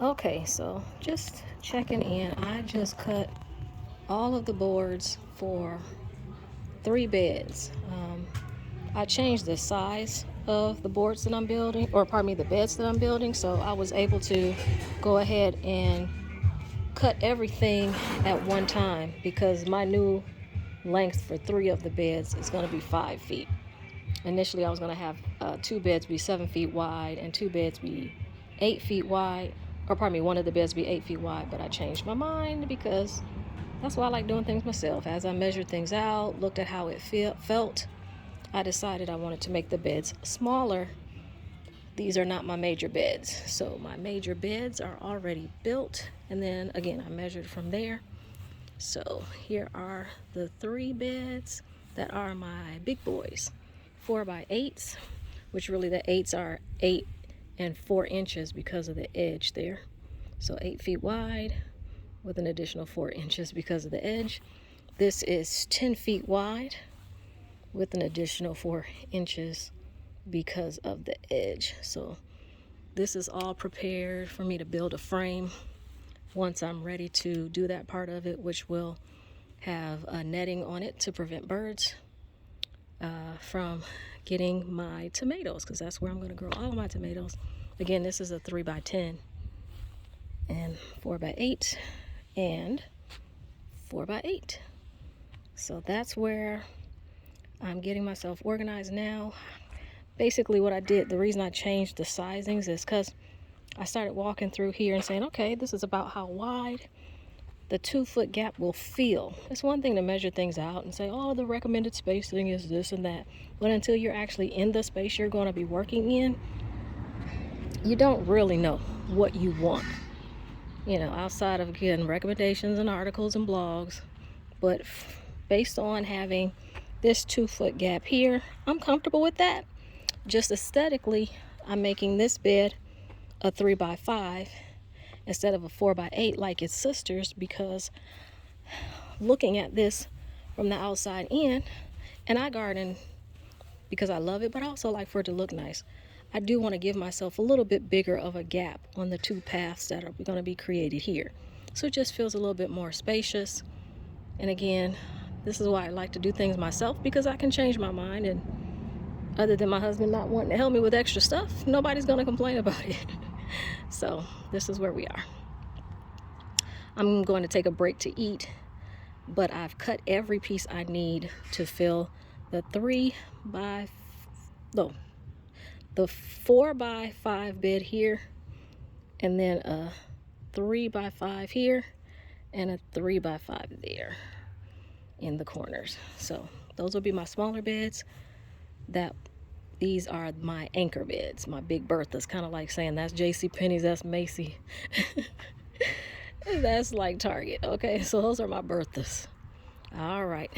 Okay, so just checking in. I just cut all of the boards for 3 beds. I changed the size of the boards that I'm building, or pardon me, the beds that I'm building, so I was able to go ahead and cut everything at one time because my new length for 3 of the beds is going to be 5 feet. Initially, I was going to have 2 beds be 7 feet wide and 2 beds be 8 feet wide, or pardon me, one of the beds be 8 feet wide, but I changed my mind because that's why I like doing things myself. As I measured things out, looked at how it felt, I decided I wanted to make the beds smaller. These are not my major beds. So my major beds are already built. And then again, I measured from there. So here are the 3 beds that are my big boys. 4x8s, which really the 8s are 8 and 4 inches because of the edge there. So 8 feet wide with an additional 4 inches because of the edge. This is 10 feet wide with an additional 4 inches because of the edge. So this is all prepared for me to build a frame once I'm ready to do that part of it, which will have a netting on it to prevent birds from getting my tomatoes, because that's where I'm going to grow all of my tomatoes. Again, this is a 3x10 and 4x8 and 4x8. So that's where I'm getting myself organized now. Basically what I did, the reason I changed the sizings is because I started walking through here and saying, okay, this is about how wide the 2-foot gap will feel. It's one thing to measure things out and say, oh, the recommended spacing is this and that. But until you're actually in the space you're going to be working in, you don't really know what you want. You know, outside of, again, recommendations and articles and blogs. But based on having this 2-foot gap here, I'm comfortable with that. Just aesthetically, I'm making this bed a 3x5 instead of a 4x8 like its sisters, because looking at this from the outside in, and I garden because I love it, but I also like for it to look nice. I do want to give myself a little bit bigger of a gap on the 2 paths that are going to be created here. So it just feels a little bit more spacious. And again, this is why I like to do things myself, because I can change my mind, and other than my husband not wanting to help me with extra stuff, nobody's going to complain about it. So this is where we are. I'm going to take a break to eat, but I've cut every piece I need to fill the 4x5 bed here, and then a 3x5 here, and a 3x5 there in the corners. So those will be my smaller beds. These are my anchor beds, my big Berthas, kind of like saying that's JCPenney's, that's Macy. That's like Target. Okay, so those are my Berthas. All right,